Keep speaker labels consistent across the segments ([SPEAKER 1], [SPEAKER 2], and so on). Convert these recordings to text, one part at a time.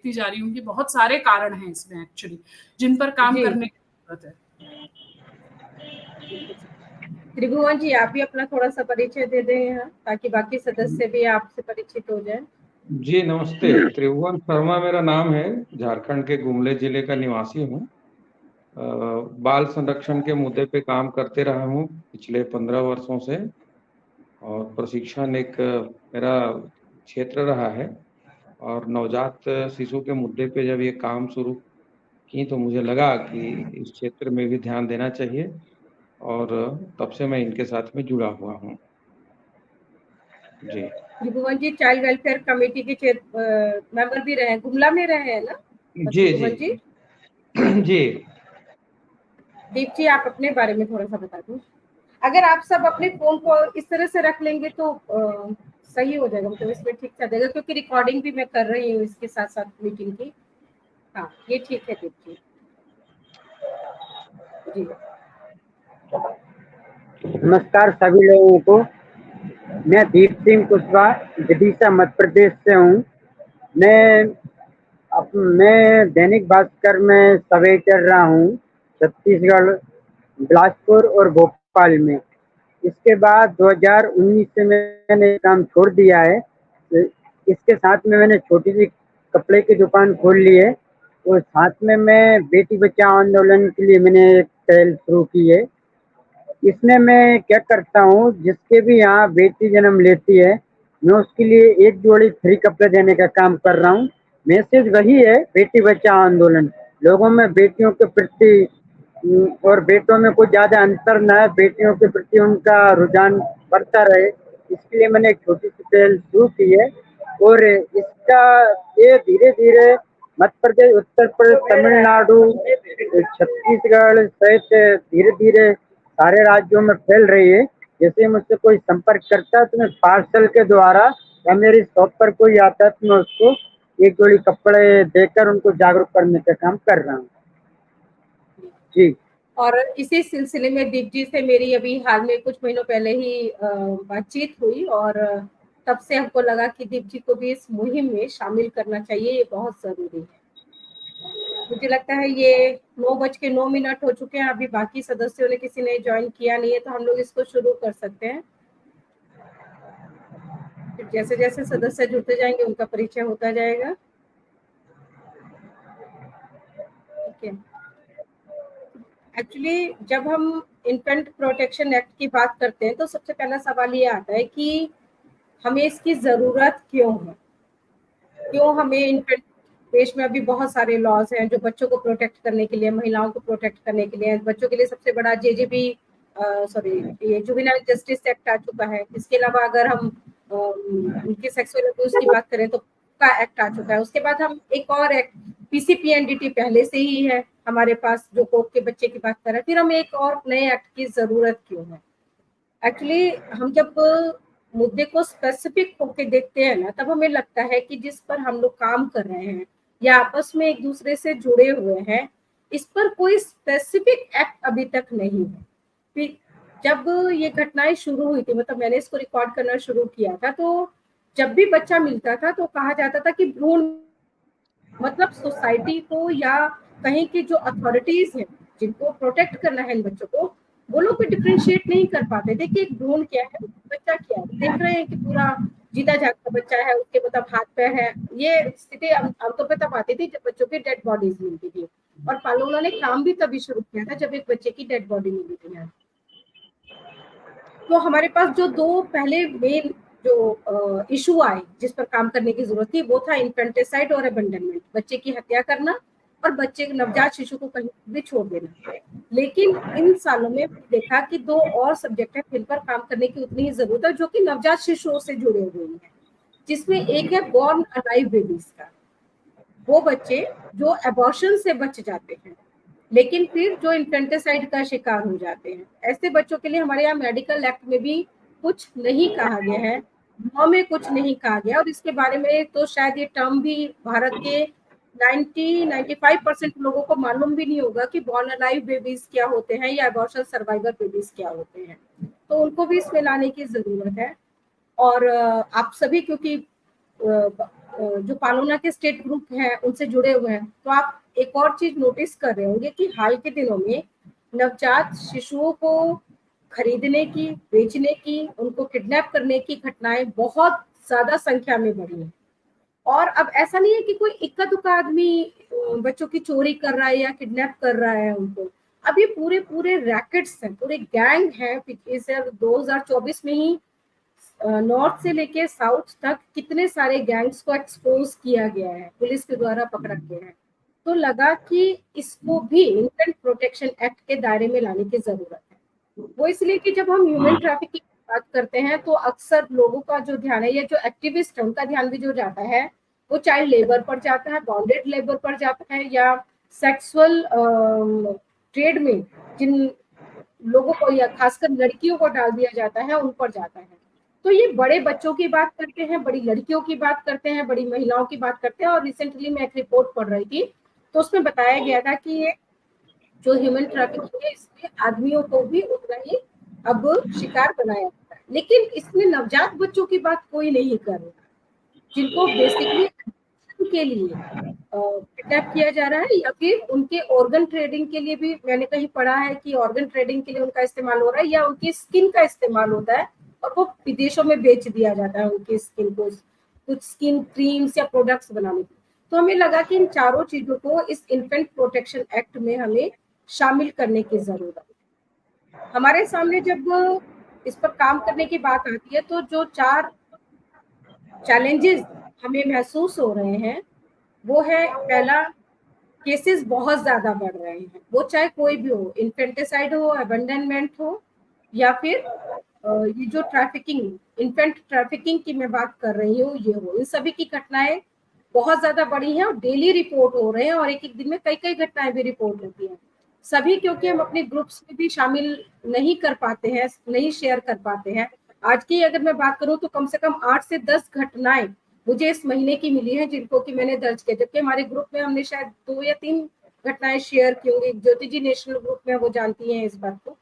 [SPEAKER 1] देखती जा रही हूँ कि बहुत सारे कारण हैं इसमें एक्चुअली, जिन पर काम करने की जरूरत है।
[SPEAKER 2] त्रिभुवन जी, आप भी अपना थोड़ा सा परिचय दे दें यहाँ, ताकि बाकी सदस्य भी आपसे परिचित हो जाए।
[SPEAKER 3] जी नमस्ते, त्रिभुवन शर्मा मेरा नाम है, झारखंड के गुमले जिले का निवासी हूँ। बाल संरक्षण के मुद्दे पे काम करते रहा हूँ पिछले 15 वर्षों से, और प्रशिक्षण एक मेरा क्षेत्र रहा है। और नवजात शिशु के मुद्दे पे जब ये काम शुरू की तो मुझे लगा कि इस क्षेत्र में भी ध्यान देना चाहिए, और तब से मैं इनके साथ में जुड़ा हुआ हूँ। जी
[SPEAKER 2] त्रिभुवन जी चाइल्ड वेलफेयर कमेटी के मेंबर भी रहे, गुमला में रहे हैं ना?
[SPEAKER 3] जी जी जी।
[SPEAKER 2] दीप जी, आप अपने बारे में थोड़ा सा बता दो। अगर आप सब अपने फोन को इस तरह से रख लेंगे तो सही हो जाएगा, मतलब इसमें ठीक चल जाएगा, क्योंकि रिकॉर्डिंग भी मैं कर रही हूँ इसके साथ साथ मीटिंग की। हाँ, ये ठीक है दीप जी। जी
[SPEAKER 4] नमस्कार सभी लोगों को। मैं दीप सिंह कुशवाहा विदिशा मध्य प्रदेश से हूँ। मैं दैनिक भास्कर में सब एडिटर रहा हूँ, छत्तीसगढ़, बिलासपुर और भोपाल में। इसके बाद 2019 से मैंने काम छोड़ दिया है। इसके साथ में मैंने छोटी सी कपड़े की दुकान खोल ली है, और साथ में मैं बेटी बचाओ आंदोलन के लिए मैंने एक पहल शुरू की है। इसमें मैं क्या करता हूँ, जिसके भी यहाँ बेटी जन्म लेती है मैं उसके लिए एक जोड़ी फ्री कपड़े देने का काम कर रहा हूँ। मैसेज वही है, बेटी बचाओ आंदोलन। लोगों में बेटियों के प्रति और बेटों में कोई ज्यादा अंतर न है, बेटियों के प्रति उनका रुझान बढ़ता रहे, इसके लिए मैंने एक छोटी सी पहल शुरू की है। और इसका ये धीरे धीरे मध्य प्रदेश, उत्तर प्रदेश, तमिलनाडु, छत्तीसगढ़ सहित धीरे धीरे सारे राज्यों में फैल रही है। जैसे मुझसे कोई संपर्क करता है तो मैं पार्सल के द्वारा या मेरी शॉप पर कोई आता है तो मैं उसको एक जोड़ी कपड़े देकर उनको जागरूक करने का काम कर रहा हूँ। जी।
[SPEAKER 2] और इसी सिलसिले में दीप जी से मेरी अभी हाल में कुछ महीनों पहले ही बातचीत हुई, और तब से हमको लगा कि दीप जी को भी इस मुहिम में शामिल करना चाहिए, ये बहुत जरूरी है। मुझे लगता है ये 9:09 हो चुके हैं, अभी बाकी सदस्यों ने किसी ने ज्वाइन किया नहीं है, तो हम लोग इसको शुरू कर सकते हैं। फिर जैसे जैसे सदस्य जुड़ते जाएंगे उनका परिचय होता जाएगा। ठीक है। एक्चुअली जब हम इन्फेंट प्रोटेक्शन एक्ट की बात करते हैं तो सबसे पहला सवाल ये आता है कि हमें इसकी जरूरत क्यों है, क्यों हमें इन्फेंट। देश में अभी बहुत सारे लॉज हैं जो बच्चों को प्रोटेक्ट करने के लिए, महिलाओं को प्रोटेक्ट करने के लिए। बच्चों के लिए सबसे बड़ा ये जुवेनाइल जस्टिस एक्ट आ चुका है। इसके अलावा अगर हम उनके सेक्सुअल अब्यूज की बात करें तो का एक्ट आ चुका है। उसके बाद हम एक और एक्ट पीसीपीएनडीटी पहले से ही है हमारे पास, जो कोर्ट के बच्चे की बात कर रहे हैं। फिर हम एक और नए एक्ट की जरूरत क्यों है? एक्चुअली हम जब मुद्दे को स्पेसिफिक होके देखते हैं ना, तब हमें लगता है कि जिस पर हम लोग काम कर रहे हैं या आपस में एक दूसरे से जुड़े हुए हैं, इस पर कोई स्पेसिफिक एक्ट अभी तक नहीं है। फिर जब ये घटनाएं शुरू हुई थी, मतलब मैंने इसको रिकॉर्ड करना शुरू किया था, तो जब भी बच्चा मिलता था तो कहा जाता था कि भ्रूण, मतलब सोसाइटी को या कहीं की जो अथॉरिटीज हैं जिनको प्रोटेक्ट करना है इन बच्चों को, वो लोग भी डिफ्रेंशिएट नहीं कर पाते थे कि एक भ्रूण क्या है, बच्चा क्या है। देख रहे हैं कि पूरा जीता जागता बच्चा है, उसके मतलब हाथ पैर है। ये स्थिति आमतौर पर तब आती थी जब बच्चों की डेड बॉडीज मिलती थी, और पालोना ने काम भी तभी शुरू किया था जब एक बच्चे की डेड बॉडी मिली थी। तो हमारे पास जो दो पहले मेन जो इशू आए जिस पर काम करने की जरूरत थी, वो था इन्फेंटिसाइड और अबंडनमेंट, बच्चे की हत्या करना और बच्चे नवजात शिशु को कहीं भी छोड़ देना। लेकिन इन सालों में देखा कि दो और सब्जेक्ट है जिन पर काम करने की उतनी ही जरूरत है, जो कि नवजात शिशुओं से जुड़े हुए हैं, जिसमें एक है बॉर्न अलाइव बेबीज का, वो बच्चे जो अबॉर्शन से बच जाते हैं लेकिन फिर जो इन्फेंटिसाइड का शिकार हो जाते हैं। ऐसे बच्चों के लिए हमारे यहाँ मेडिकल एक्ट में भी कुछ नहीं कहा गया है, लॉ में कुछ नहीं कहा गया, और इसके बारे में तो शायद ये टर्म भी भारत के 90-95% लोगों को मालूम भी नहीं होगा कि बॉर्न अलाइव बेबीज क्या होते हैं या अबॉर्शन सर्वाइवर बेबीज क्या होते हैं। तो उनको भी इसमें लाने की जरूरत है। और आप सभी, क्योंकि जो पालोना के स्टेट ग्रुप हैं उनसे जुड़े हुए हैं, तो आप एक और चीज नोटिस कर रहे होंगे कि हाल के दिनों में नवजात शिशुओं को खरीदने की, बेचने की, उनको किडनैप करने की घटनाएं बहुत ज्यादा संख्या में बढ़ी हैं। और अब ऐसा नहीं है कि कोई इक्का दुक्का आदमी बच्चों की चोरी कर रहा है या किडनैप कर रहा है उनको। अब ये पूरे पूरे रैकेट्स हैं, पूरे गैंग हैं। इस 2024 में ही नॉर्थ से लेके साउथ तक कितने सारे गैंग्स को एक्सपोज किया गया है, पुलिस के द्वारा पकड़ा गया है। तो लगा कि इसको भी इन्फेंट प्रोटेक्शन एक्ट के दायरे में लाने की जरूरत है। वो इसलिए कि जब हम ह्यूमन ट्रैफिकिंग की बात करते हैं तो अक्सर लोगों का जो ध्यान है, या जो एक्टिविस्ट है उनका ध्यान भी जो जाता है वो चाइल्ड लेबर पर जाता है, बॉन्डेड लेबर पर जाता है, या सेक्सुअल ट्रेड में जिन लोगों को या खासकर लड़कियों को डाल दिया जाता है उन पर जाता है। तो ये बड़े बच्चों की बात करते हैं, बड़ी लड़कियों की बात करते हैं, बड़ी महिलाओं की बात करते हैं। और रिसेंटली मैं एक रिपोर्ट पढ़ रही थी तो उसमें बताया गया था कि ये जो ह्यूमन ट्रैफिकिंग है इसमें आदमियों को भी उतना ही अब शिकार बनाया जाता है। लेकिन इसमें नवजात बच्चों की बात कोई नहीं कर रहा, जिनको बेसिकली के लिए किडनैप किया जा रहा है, या फिर उनके ऑर्गन ट्रेडिंग के लिए भी मैंने कहीं पढ़ा है कि ऑर्गन ट्रेडिंग के लिए उनका इस्तेमाल हो रहा है, या उनकी स्किन का इस्तेमाल होता है और वो विदेशों में बेच दिया जाता है उनकी स्किन को, कुछ स्किन क्रीम्स या प्रोडक्ट्स बनाने के। तो हमें लगा कि इन चारों चीजों को इस इन्फेंट प्रोटेक्शन एक्ट में हमें शामिल करने की जरूरत है। हमारे सामने जब इस पर काम करने की बात आती है तो जो 4 चैलेंजेस हमें महसूस हो रहे हैं वो है, पहला, केसेस बहुत ज्यादा बढ़ रहे हैं, वो चाहे कोई भी हो, इन्फेंटिसाइड हो, अबंडनमेंट हो, या फिर ये जो ट्रैफिकिंग, इन्फेंट ट्रैफिकिंग की मैं बात कर रही हूँ ये हो, इन सभी की घटनाएं बहुत ज्यादा बढ़ी हैं और डेली रिपोर्ट हो रहे हैं, और एक एक दिन में कई कई घटनाएं भी रिपोर्ट होती हैं। सभी क्योंकि हम अपने ग्रुप्स में भी शामिल नहीं कर पाते हैं, नहीं शेयर कर पाते हैं। आज की अगर मैं बात करूं तो कम से कम 8 से 10 घटनाएं मुझे इस महीने की मिली हैं जिनको कि मैंने दर्ज किया, जबकि हमारे ग्रुप में हमने शायद 2 या 3 घटनाएं शेयर की होंगी। ज्योति जी नेशनल ग्रुप में वो जानती हैं इस बात को,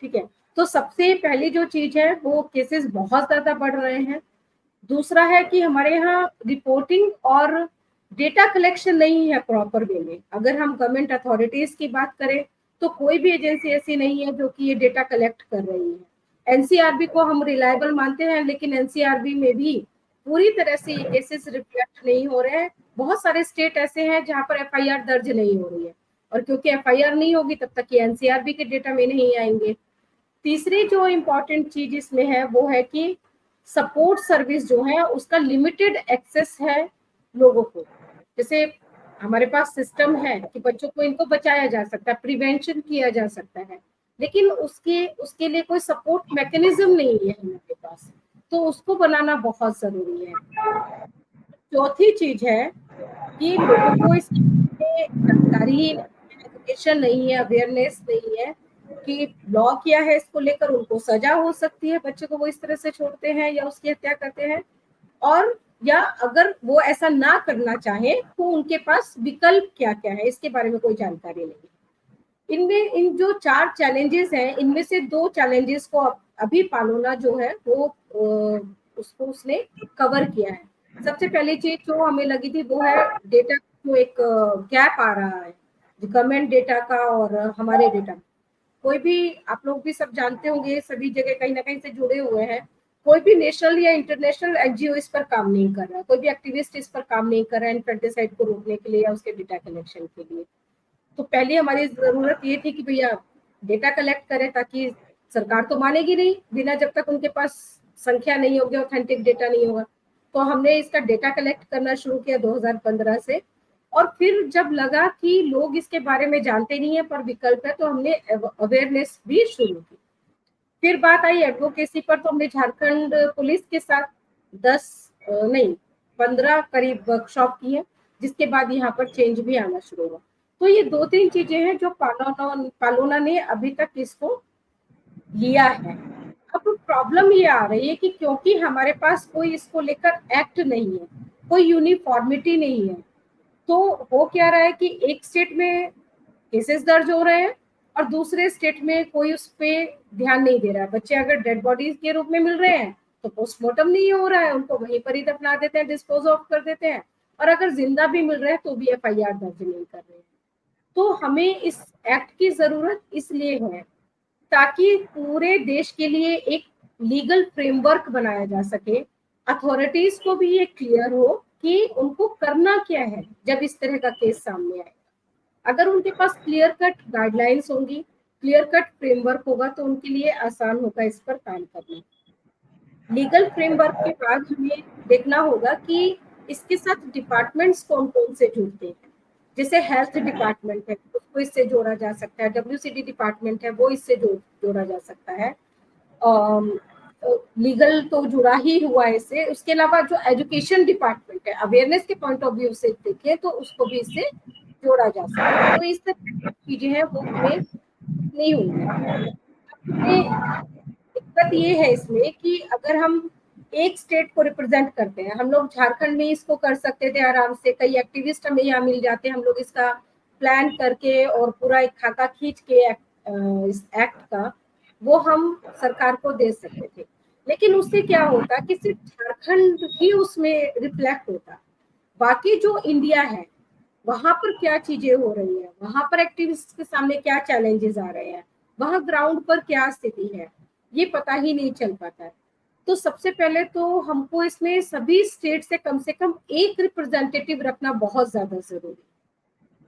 [SPEAKER 2] ठीक है। तो सबसे पहली जो चीज है वो केसेस बहुत ज्यादा बढ़ रहे हैं। दूसरा है कि हमारे यहाँ रिपोर्टिंग और डेटा कलेक्शन नहीं है प्रॉपर वे में। अगर हम गवर्नमेंट अथॉरिटीज की बात करें तो कोई भी एजेंसी ऐसी नहीं है जो कि ये डेटा कलेक्ट कर रही है। एनसीआरबी को हम रिलायबल मानते हैं, लेकिन एनसीआरबी में भी पूरी तरह से ये केसेस रिफ्लेक्ट नहीं हो रहे हैं। बहुत सारे स्टेट ऐसे हैं जहां पर एफआईआर दर्ज नहीं हो रही है, और क्योंकि एफआईआर नहीं होगी तब तक ये एनसीआरबी के डेटा में नहीं आएंगे। तीसरी जो इम्पोर्टेंट चीज इसमें है वो है कि सपोर्ट सर्विस जो है उसका लिमिटेड एक्सेस है लोगों को। जैसे हमारे पास सिस्टम है कि बच्चों को इनको बचाया जा सकता है, प्रिवेंशन किया जा सकता है, लेकिन उसके लिए कोई सपोर्ट मैकेनिज्म नहीं है हमारे पास, तो उसको बनाना बहुत जरूरी है। चौथी चीज है कि लोगों को इसकी जानकारी, एजुकेशन नहीं है, अवेयरनेस नहीं है कि लॉ क्या है, इसको लेकर उनको सजा हो सकती है बच्चे को वो इस तरह से छोड़ते हैं या उसकी हत्या करते हैं, और या अगर वो ऐसा ना करना चाहे तो उनके पास विकल्प क्या क्या है इसके बारे में कोई जानकारी नहीं है। इनमें इन जो 4 चैलेंजेस हैं इनमें से 2 चैलेंजेस को अभी पालोना जो है वो उसको उसने कवर किया है। सबसे पहली चीज जो हमें लगी थी वो है डेटा जो एक गैप आ रहा है गवर्नमेंट डेटा का और हमारे डेटा। कोई भी, आप लोग भी सब जानते होंगे, सभी जगह कहीं ना कहीं से जुड़े हुए हैं, कोई भी नेशनल या इंटरनेशनल एनजीओ इस पर काम नहीं कर रहा है, कोई भी एक्टिविस्ट इस पर काम नहीं कर रहा है इन्फेंटिसाइड को रोकने के लिए या उसके डेटा कलेक्शन के लिए। तो पहले हमारी जरूरत ये थी कि भैया डेटा कलेक्ट करें, ताकि सरकार तो मानेगी नहीं बिना, जब तक उनके पास संख्या नहीं होगी, ऑथेंटिक डेटा नहीं होगा। तो हमने इसका डेटा कलेक्ट करना शुरू किया 2015 से, और फिर जब लगा कि लोग इसके बारे में जानते नहीं है पर विकल्प है तो हमने अवेयरनेस भी शुरू की। फिर बात आई एडवोकेसी पर, तो हमने झारखंड पुलिस के साथ 15 करीब वर्कशॉप की है, जिसके बाद यहाँ पर चेंज भी आना शुरू हुआ। तो ये 2-3 चीजें हैं जो पालोना ने अभी तक इसको लिया है। अब प्रॉब्लम ये आ रही है कि क्योंकि हमारे पास कोई इसको लेकर एक्ट नहीं है, कोई यूनिफॉर्मिटी नहीं है, तो हो क्या रहा है कि एक स्टेट में केसेस दर्ज हो रहे हैं और दूसरे स्टेट में कोई उस पर ध्यान नहीं दे रहा है। बच्चे अगर डेड बॉडीज के रूप में मिल रहे हैं तो पोस्टमार्टम नहीं हो रहा है, उनको वहीं पर ही दफना देते हैं, डिस्पोज ऑफ कर देते हैं, और अगर जिंदा भी मिल रहे हैं तो भी FIR दर्ज नहीं कर रहे हैं। तो हमें इस एक्ट की जरूरत इसलिए है ताकि पूरे देश के लिए एक लीगल फ्रेमवर्क बनाया जा सके, अथॉरिटीज को भी ये क्लियर हो कि उनको करना क्या है जब इस तरह का केस सामने आए। अगर उनके पास क्लियर कट गाइडलाइंस होंगी, क्लियर कट फ्रेमवर्क होगा, तो उनके लिए आसान होगा इस पर काम करना। लीगल फ्रेमवर्क के बाद हमें देखना होगा कि इसके साथ डिपार्टमेंट्स कौन कौन से जुड़ते हैं। जैसे हेल्थ डिपार्टमेंट है, उसको इससे जोड़ा जा सकता है, WCD डिपार्टमेंट है, वो इससे जोड़ा जा सकता है। लीगल तो जुड़ा ही हुआ है इससे। उसके अलावा जो एजुकेशन डिपार्टमेंट है, अवेयरनेस के पॉइंट ऑफ व्यू से देखें तो उसको भी इससे जोड़ा जा सकता है। तो इस तरह की चीजें हैं वो हमें नहीं होंगी। दिक्कत ये है इसमें कि अगर हम एक स्टेट को रिप्रेजेंट करते हैं, हम लोग झारखंड में इसको कर सकते थे आराम से, कई एक्टिविस्ट हमें यहाँ मिल जाते हैं, हम लोग इसका प्लान करके और पूरा एक खाका खींच के इस एक्ट का वो हम सरकार को दे सकते थे। लेकिन उससे क्या होता कि सिर्फ झारखंड ही उसमें रिफ्लेक्ट होता, बाकी जो इंडिया है वहां पर क्या चीजें हो रही है, वहां पर एक्टिविस्ट के सामने क्या चैलेंजेस आ रहे हैं, वहां ग्राउंड पर क्या स्थिति है, ये पता ही नहीं चल पाता है। तो सबसे पहले तो हमको इसमें सभी स्टेट से कम एक रिप्रेजेंटेटिव रखना बहुत ज्यादा जरूरी है।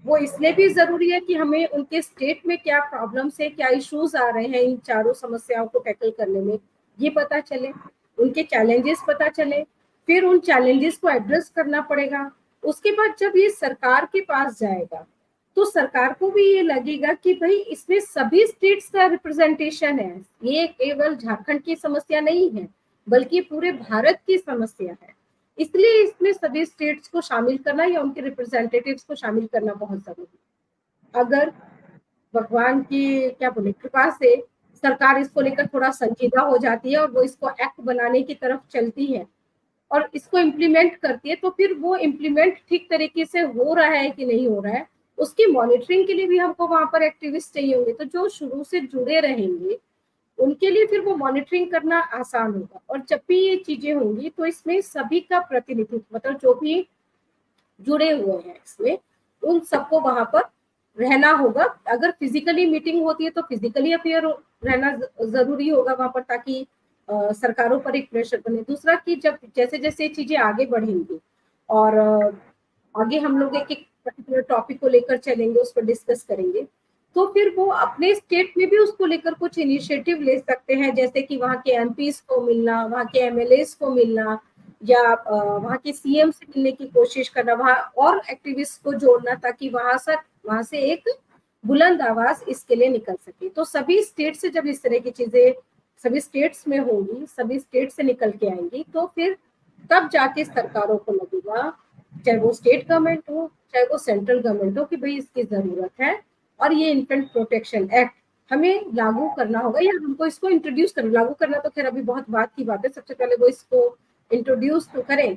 [SPEAKER 2] वो इसलिए भी जरूरी है कि हमें उनके स्टेट में क्या प्रॉब्लम्स है, क्या इश्यूज आ रहे हैं इन चारों समस्याओं को टैकल करने में, ये पता चले, उनके चैलेंजेस पता चले, फिर उन चैलेंजेस को एड्रेस करना पड़ेगा। उसके बाद जब ये सरकार के पास जाएगा तो सरकार को भी ये लगेगा कि भाई इसमें सभी स्टेट्स का रिप्रेजेंटेशन है, ये केवल झारखंड की समस्या नहीं है बल्कि पूरे भारत की समस्या है। इसलिए इसमें सभी स्टेट्स को शामिल करना या उनके रिप्रेजेंटेटिव्स को शामिल करना बहुत जरूरी है। अगर भगवान की क्या बोले कृपा से सरकार इसको लेकर थोड़ा संजीदा हो जाती है और वो इसको एक्ट बनाने की तरफ चलती है और इसको इम्प्लीमेंट करती है, तो फिर वो इम्प्लीमेंट ठीक तरीके से हो रहा है कि नहीं हो रहा है, उसकी मॉनिटरिंग के लिए भी हमको वहां पर एक्टिविस्ट चाहिए होंगे। तो जो शुरू से जुड़े रहेंगे उनके लिए फिर वो मॉनिटरिंग करना आसान होगा। और जब भी ये चीजें होंगी तो इसमें सभी का प्रतिनिधित्व, मतलब जो भी जुड़े हुए हैं इसमें, उन सबको वहां पर रहना होगा। अगर फिजिकली मीटिंग होती है तो फिजिकली अपीयर रहना जरूरी होगा वहां पर, ताकि सरकारों पर एक प्रेशर बने। दूसरा कि जब जैसे जैसे चीजें आगे बढ़ेंगी और आगे हम लोग एक एक पर्टिकुलर टॉपिक को लेकर चलेंगे, उस पर डिस्कस करेंगे, तो फिर वो अपने स्टेट में भी उसको लेकर कुछ इनिशिएटिव ले सकते हैं, जैसे कि वहाँ के MPs को मिलना, वहाँ के MLAs को मिलना, या वहाँ के CM से मिलने की कोशिश करना, वहाँ और एक्टिविस्ट को जोड़ना, ताकि वहां से एक बुलंद आवाज इसके लिए निकल सके। तो सभी स्टेट से जब इस तरह की चीजें सभी स्टेट्स में होंगी, सभी स्टेट से निकल के आएंगी, तो फिर तब जाके सरकारों को लगेगा, चाहे वो स्टेट गवर्नमेंट हो चाहे वो सेंट्रल गवर्नमेंट हो, कि भाई इसकी जरूरत है और ये इन्फेंट प्रोटेक्शन एक्ट हमें लागू करना होगा, या हमको इसको इंट्रोड्यूस करना। लागू करना तो खैर अभी बहुत बात की बात है, सबसे पहले वो इसको इंट्रोड्यूस तो करें।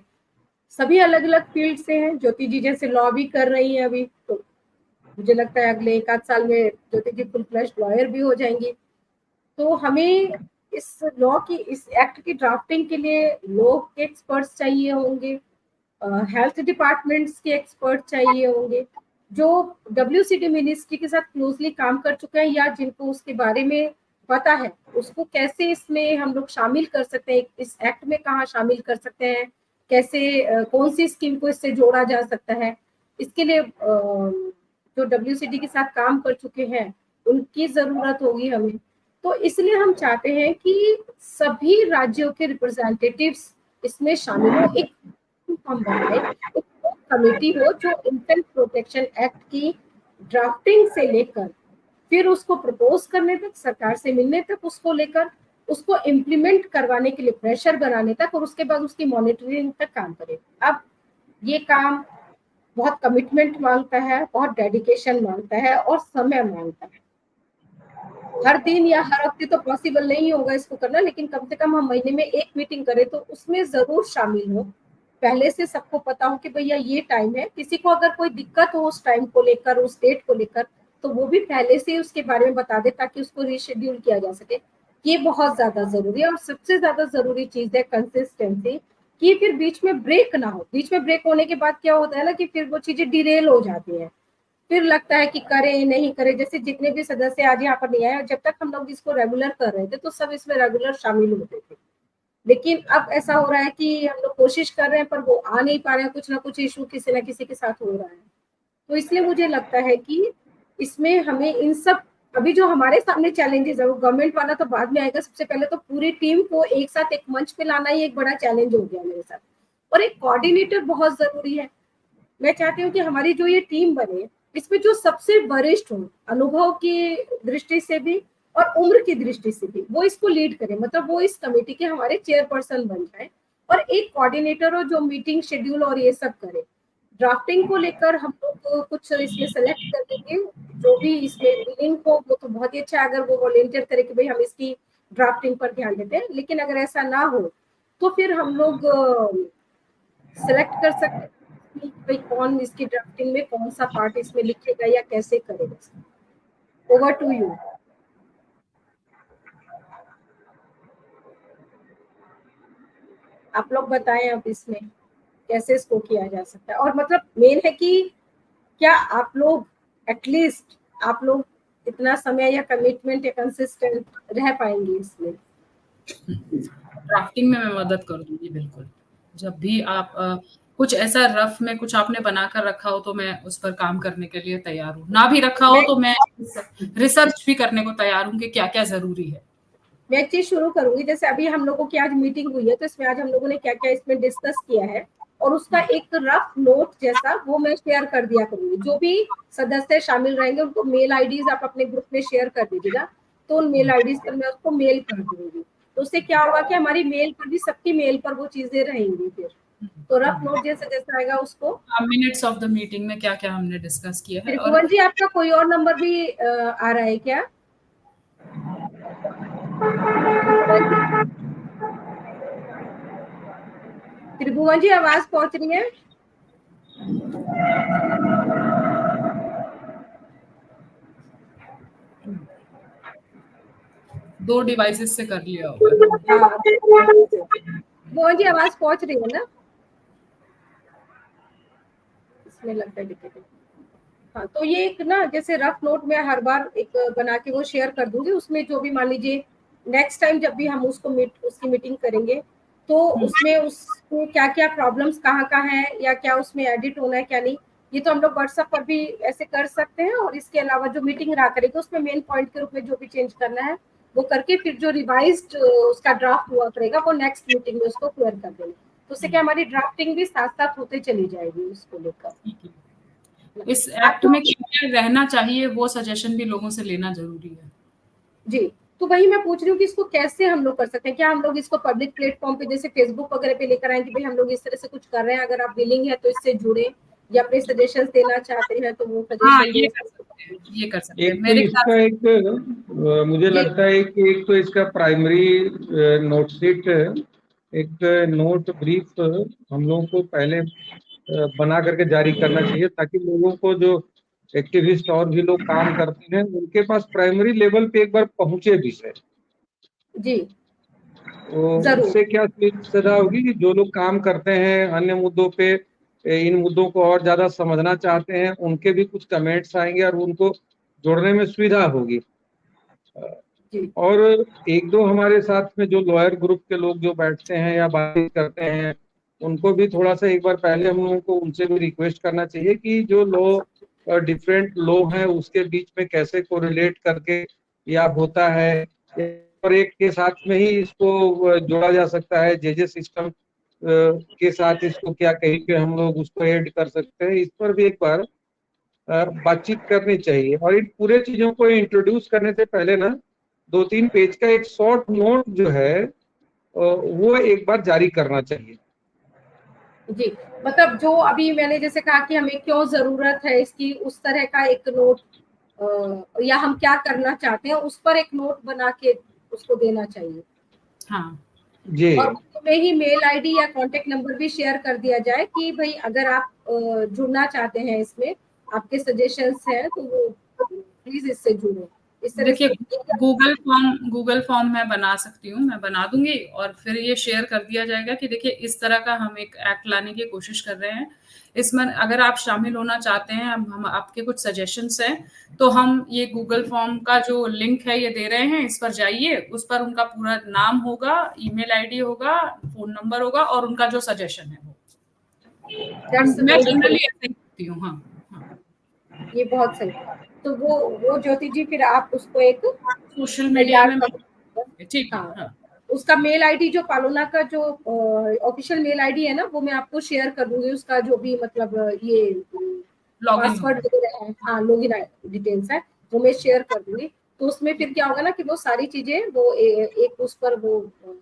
[SPEAKER 2] सभी अलग अलग फील्ड से हैं, ज्योति जी जैसे लॉ भी कर रही हैं अभी, तो मुझे लगता है अगले 1 आध साल में ज्योति जी फुल फ्लैश्ड लॉयर भी हो जाएंगी। तो हमें इस लॉ की, इस एक्ट की ड्राफ्टिंग के लिए लोग के एक्सपर्ट्स चाहिए होंगे, हेल्थ डिपार्टमेंट्स के एक्सपर्ट चाहिए होंगे, जो WCD मिनिस्ट्री के साथ क्लोजली काम कर चुके हैं या जिनको उसके बारे में पता है, उसको कैसे इसमें हम लोग शामिल कर सकते हैं, इस एक्ट में कहाँ शामिल कर सकते हैं, कैसे कौन सी स्कीम को इससे जोड़ा जा सकता है। इसके लिए जो WCD के साथ काम कर चुके हैं उनकी जरूरत होगी हमें। तो इसलिए हम चाहते हैं कि सभी राज्यों के रिप्रेजेंटेटिव्स इसमें शामिल हो, एक हम बनाए, एक कमेटी हो जो इन्फेंट प्रोटेक्शन एक्ट की ड्राफ्टिंग से लेकर फिर उसको प्रपोज करने तक, सरकार से मिलने तक, उसको लेकर उसको इम्प्लीमेंट करवाने के लिए प्रेशर बनाने तक, और उसके बाद उसकी मॉनिटरिंग तक काम करे। अब ये काम बहुत कमिटमेंट मांगता है, बहुत डेडिकेशन मांगता है और समय मांगता है। हर दिन या हर हफ्ते तो पॉसिबल नहीं होगा इसको करना, लेकिन कम से कम हम महीने में एक मीटिंग करें तो उसमें जरूर शामिल हो, पहले से सबको पता हो कि भैया ये टाइम है। किसी को अगर कोई दिक्कत हो उस टाइम को लेकर, उस डेट को लेकर, तो वो भी पहले से उसके बारे में बता दे ताकि उसको रीशेड्यूल किया जा सके। ये बहुत ज्यादा जरूरी है। और सबसे ज्यादा जरूरी चीज है कंसिस्टेंसी, कि फिर बीच में ब्रेक ना हो। बीच में ब्रेक होने के बाद क्या होता है ना कि फिर वो चीजें डिरेल हो जाती है, फिर लगता है कि करें नहीं करें। जैसे जितने भी सदस्य आज यहाँ पर नहीं आए, जब तक हम लोग इसको रेगुलर कर रहे थे तो सब इसमें रेगुलर शामिल होते थे, लेकिन अब ऐसा हो रहा है कि हम लोग कोशिश कर रहे हैं पर वो आ नहीं पा रहे हैं, कुछ ना कुछ इशू किसी ना किसी के साथ हो रहा है। तो इसलिए मुझे लगता है कि इसमें हमें इन सब, अभी जो हमारे सामने चैलेंजेस है वो गवर्नमेंट वाला तो बाद में आएगा, सबसे पहले तो पूरी टीम को एक साथ एक मंच पे लाना ही एक बड़ा चैलेंज हो गया मेरे साथ। और एक कोऑर्डिनेटर बहुत जरूरी है। मैं चाहती हूँ कि हमारी जो ये टीम बने, इसमें जो सबसे वरिष्ठ हो, अनुभव की दृष्टि से भी और उम्र की दृष्टि से भी, वो इसको लीड करे, मतलब वो इस कमेटी के हमारे चेयरपर्सन बन जाए। और एक कोऑर्डिनेटर हो जो मीटिंग शेड्यूल और ये सब करे। ड्राफ्टिंग को लेकर हम लोग कुछ इसमें सेलेक्ट कर देंगे, जो भी इसमें विलिंग हो वो तो बहुत ही अच्छा है, अगर वो वॉलेंटियर करे कि भाई हम इसकी ड्राफ्टिंग पर ध्यान देते हैं। लेकिन अगर ऐसा ना हो तो फिर हम लोग सेलेक्ट कर सकते हैं कि भाई कौन इसकी ड्राफ्टिंग में कौन सा पार्ट इसमें लिखेगा या कैसे करेगा। Over to you. आप लोग बताएं अब इसमें कैसे इसको किया जा सकता है। और मतलब मेन है कि क्या आप लोग एटलीस्ट आप लोग इतना समय या कमिटमेंट या कंसिस्टेंट रह पाएंगे इसमें।
[SPEAKER 1] ड्राफ्टिंग में मैं मदद कर दूंगी बिल्कुल। जब भी आप कुछ ऐसा रफ में कुछ आपने बनाकर रखा हो तो मैं उस पर काम करने के लिए तैयार हूँ। ना भी रखा हो तो मैं रिसर्च भी करने को तैयार हूँ कि क्या क्या जरूरी है।
[SPEAKER 2] मैं एक चीज शुरू करूंगी, जैसे अभी हम लोगों की आज मीटिंग हुई है तो इसमें आज हम लोगों ने क्या क्या इसमें डिस्कस किया है और उसका एक रफ नोट जैसा वो मैं शेयर कर दिया करूंगी। जो भी सदस्य शामिल रहेंगे उनको मेल आईडीज आप अपने ग्रुप में शेयर कर दीजिएगा, तो उन मेल आईडीज पर मैं उसको मेल कर दूंगी। तो उससे क्या होगा कि हमारी मेल पर भी, सबकी मेल पर वो चीजें रहेंगी। फिर तो रफ नोट जैसा जैसा आएगा उसको
[SPEAKER 1] मिनट्स ऑफ द मीटिंग में क्या क्या हमने डिस्कस किया है।
[SPEAKER 2] त्रिभुवन जी आपका कोई और नंबर भी आ रहा है क्या? त्रिभुवन जी आवाज पहुंच रही है?
[SPEAKER 1] दो डिवाइसेस से कर लिया होगा।
[SPEAKER 2] त्रिभुवन जी आवाज पहुंच रही है ना? इसमें लगता है दिक्कत। हाँ, तो ये एक ना जैसे रफ नोट में हर बार एक बना के वो शेयर कर दूंगी। उसमें जो भी मान लीजिए नेक्स्ट टाइम जब भी हम उसकी मीटिंग करेंगे तो उसमें उसको क्या क्या प्रॉब्लम्स कहाँ है या क्या उसमें एडिट होना है क्या नहीं, ये तो हम लोग व्हाट्सएप पर भी ऐसे कर सकते हैं। और इसके अलावा जो मीटिंग रहा करेगी उसमें मेन पॉइंट के रूप में जो भी चेंज करना है वो करके फिर जो रिवाइज्ड उसका ड्राफ्ट हुआ करेगा वो नेक्स्ट मीटिंग में उसको क्लियर कर देंगे। तो उससे क्या हमारी ड्राफ्टिंग भी साथ साथ होते चली जाएगी उसको लेकर।
[SPEAKER 1] इस एक्ट में क्या रहना चाहिए वो सजेशन भी लोगों से लेना जरूरी है।
[SPEAKER 2] जी, तो वही मैं पूछ रही हूँ कि इसको कैसे हम लोग कर सकते हैं। क्या हम लोग इसको पब्लिक प्लेटफॉर्म पे जैसे फेसबुक वगैरह पे लेकर आए कि भाई हम लोग इस तरह से कुछ कर रहे हैं, अगर आप विलिंग है तो इससे जुड़े, या अपने सजेशंस देना चाहते हैं तो वो सजेशन
[SPEAKER 1] ये
[SPEAKER 2] दे
[SPEAKER 1] कर सकते हैं, ये कर सकते हैं।
[SPEAKER 3] एक तो
[SPEAKER 1] मेरे
[SPEAKER 3] इसका एक मुझे लगता है कि एक तो इसका प्राइमरी नोट शीट, एक नोट ब्रीफ हम लोगों को पहले बना करके जारी करना चाहिए, ताकि लोगों को जो एक्टिविस्ट और भी लोग काम करते हैं उनके पास प्राइमरी लेवल पे एक बार पहुंचे विषय।
[SPEAKER 2] जी
[SPEAKER 3] तो
[SPEAKER 2] जरूर।
[SPEAKER 3] उससे क्या सजा होगी कि जो लोग काम करते हैं अन्य मुद्दों पे, इन मुद्दों को और ज्यादा समझना चाहते हैं, उनके भी कुछ कमेंट्स आएंगे और उनको जोड़ने में सुविधा होगी।
[SPEAKER 2] जी
[SPEAKER 3] और एक दो हमारे साथ में जो लॉयर ग्रुप के लोग जो बैठते हैं या बातचीत करते हैं, उनको भी थोड़ा सा एक बार पहले हम लोगों को उनसे भी रिक्वेस्ट करना चाहिए कि जो लॉ, डिफरेंट लॉ है उसके बीच में कैसे कोरिलेट करके या होता है, और एक के साथ में ही इसको जोड़ा जा सकता है। जे सिस्टम के साथ इसको क्या कहीं पे हम लोग उसको ऐड कर सकते हैं, इस पर भी एक बार बातचीत करनी चाहिए। और इन पूरे चीजों को इंट्रोड्यूस करने से पहले ना 2-3 पेज का एक शॉर्ट नोट जो है वो एक बार जारी करना चाहिए।
[SPEAKER 2] जी, मतलब जो अभी मैंने जैसे कहा कि हमें क्यों जरूरत है इसकी, उस तरह का एक नोट या हम क्या करना चाहते हैं उस पर एक नोट बना के उसको देना चाहिए।
[SPEAKER 1] हाँ
[SPEAKER 3] जी,
[SPEAKER 2] और उसमें ही मेल आईडी या कांटेक्ट नंबर भी शेयर कर दिया जाए कि भाई अगर आप जुड़ना चाहते हैं इसमें, आपके सजेशंस हैं तो वो प्लीज इससे जुड़ो। इस तरह से
[SPEAKER 1] देखिए गूगल फॉर्म मैं बना सकती हूँ, मैं बना दूंगी और फिर ये शेयर कर दिया जाएगा कि देखिए इस तरह का हम एक एक्ट लाने की कोशिश कर रहे हैं। इसमें अगर आप शामिल होना चाहते हैं, हम आपके कुछ सजेशंस हैं, तो हम ये गूगल फॉर्म का जो लिंक है ये दे रहे हैं, इस पर जाइए, उस पर उनका पूरा नाम होगा, ईमेल आईडी होगा, फोन नंबर होगा और उनका जो सजेशन है वो। मैं जनरली ऐसे ही करती हूँ। हाँ हाँ,
[SPEAKER 2] ये बहुत सही। तो वो ज्योति जी फिर आप उसको एक
[SPEAKER 1] सोशल मीडिया में ठीक है।
[SPEAKER 2] हाँ,
[SPEAKER 1] हाँ,
[SPEAKER 2] उसका मेल आईडी जो पालोना का जो ऑफिशियल मेल आईडी है ना, वो मैं आपको शेयर कर दूंगी, उसका जो भी मतलब ये पासवर्ड वगैरह है, हाँ लॉगिन डिटेल्स है, वो मैं शेयर कर दूंगी। तो उसमें फिर क्या होगा ना कि वो सारी चीजें वो एक उस पर वो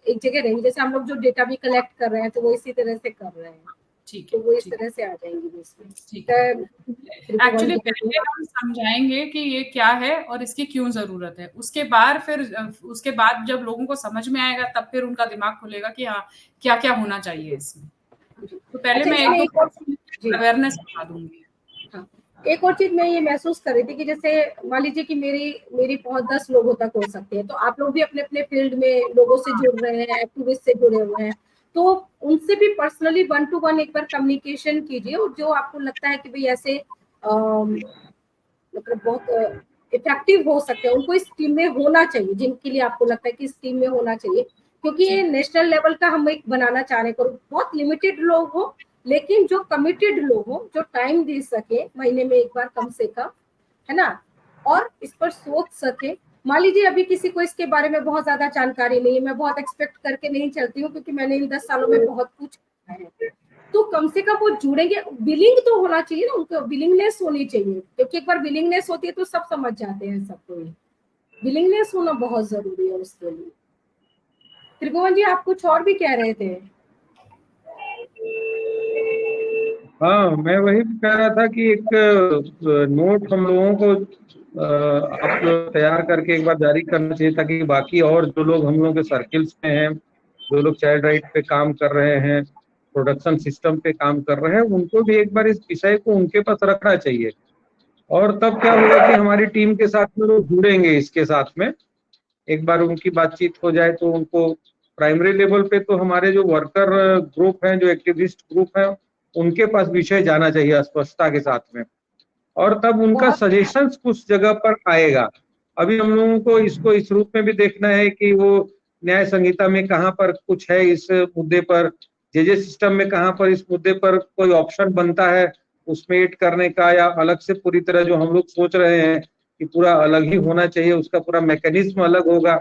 [SPEAKER 2] एक जगह रहेंगी, जैसे हम लोग जो डेटा भी कलेक्ट कर रहे हैं तो वो इसी तरह से कर रहे हैं।
[SPEAKER 1] ठीक
[SPEAKER 2] तो
[SPEAKER 1] है,
[SPEAKER 2] वो इस तरह से आ जाएंगी इसमें।
[SPEAKER 1] ठीक है। एक्चुअली पहले हम समझाएंगे कि ये क्या है और इसकी क्यों जरूरत है, उसके बाद जब लोगों को समझ में आएगा तब फिर उनका दिमाग खुलेगा कि हाँ क्या क्या होना चाहिए इसमें। तो पहले मैं एक अवेयरनेस बता दूंगी।
[SPEAKER 2] हाँ, एक और चीज मैं ये महसूस कर रही थी कि जैसे मान लीजिए कि मेरी पहुंच 10 लोगों तक हो सकती है, तो आप लोग भी अपने अपने फील्ड में लोगों से जुड़ रहे हैं, एक्टिविस्ट से जुड़े हुए हैं, तो उनसे भी पर्सनली 1 to 1 एक बार कम्युनिकेशन कीजिए, और जो आपको लगता है कि भाई ऐसे मतलब बहुत इफेक्टिव हो सकते हैं, उनको इस टीम में होना चाहिए, जिनके लिए आपको लगता है कि इस टीम में होना चाहिए, क्योंकि ये नेशनल लेवल का हम एक बनाना चाह रहे हैं। बहुत लिमिटेड लोग हो, लेकिन जो कमिटेड लोग हो, जो टाइम दे सके महीने में एक बार कम से कम, है ना, और इस पर सोच सके। मान लीजिए अभी किसी को इसके बारे में बहुत ज्यादा जानकारी नहीं है, मैं बहुत एक्सपेक्ट करके नहीं चलती हूँ क्योंकि मैंने इन 10 सालों में बहुत कुछ किया है, तो कम से कम वो जुड़ेंगे, विलिंग तो होना चाहिए ना, उनको विलिंगनेस होनी चाहिए, क्योंकि एक बार विलिंगनेस होती है तो सब समझ जाते हैं सबको। विलिंगनेस होना बहुत जरूरी है उसके लिए। त्रिभुवन जी आप कुछ और भी कह रहे थे?
[SPEAKER 3] हाँ, मैं वही कह रहा था कि एक नोट हम लोगों को आप तैयार करके एक बार जारी करना चाहिए, ताकि बाकी और जो लोग हम लोगों के सर्किल्स में हैं, जो लोग चाइल्ड राइट पे काम कर रहे हैं, प्रोडक्शन सिस्टम पे काम कर रहे हैं, उनको भी एक बार इस विषय को उनके पास रखना चाहिए। और तब क्या होगा कि हमारी टीम के साथ में लोग जुड़ेंगे इसके साथ में। एक बार उनकी बातचीत हो जाए तो उनको प्राइमरी लेवल पे तो हमारे जो वर्कर ग्रुप हैं, जो एक्टिविस्ट ग्रुप हैं, उनके पास विषय जाना चाहिए स्पष्टता के साथ में, और तब उनका सजेशंस कुछ जगह पर आएगा। अभी हम लोगों को इसको इस रूप में भी देखना है कि वो न्याय संहिता में कहाँ पर कुछ है इस मुद्दे पर, जे सिस्टम में कहाँ पर इस मुद्दे पर कोई ऑप्शन बनता है उसमें एड करने का, या अलग से पूरी तरह जो हम लोग सोच रहे हैं कि पूरा अलग ही होना चाहिए, उसका पूरा मैकेनिज्म अलग होगा,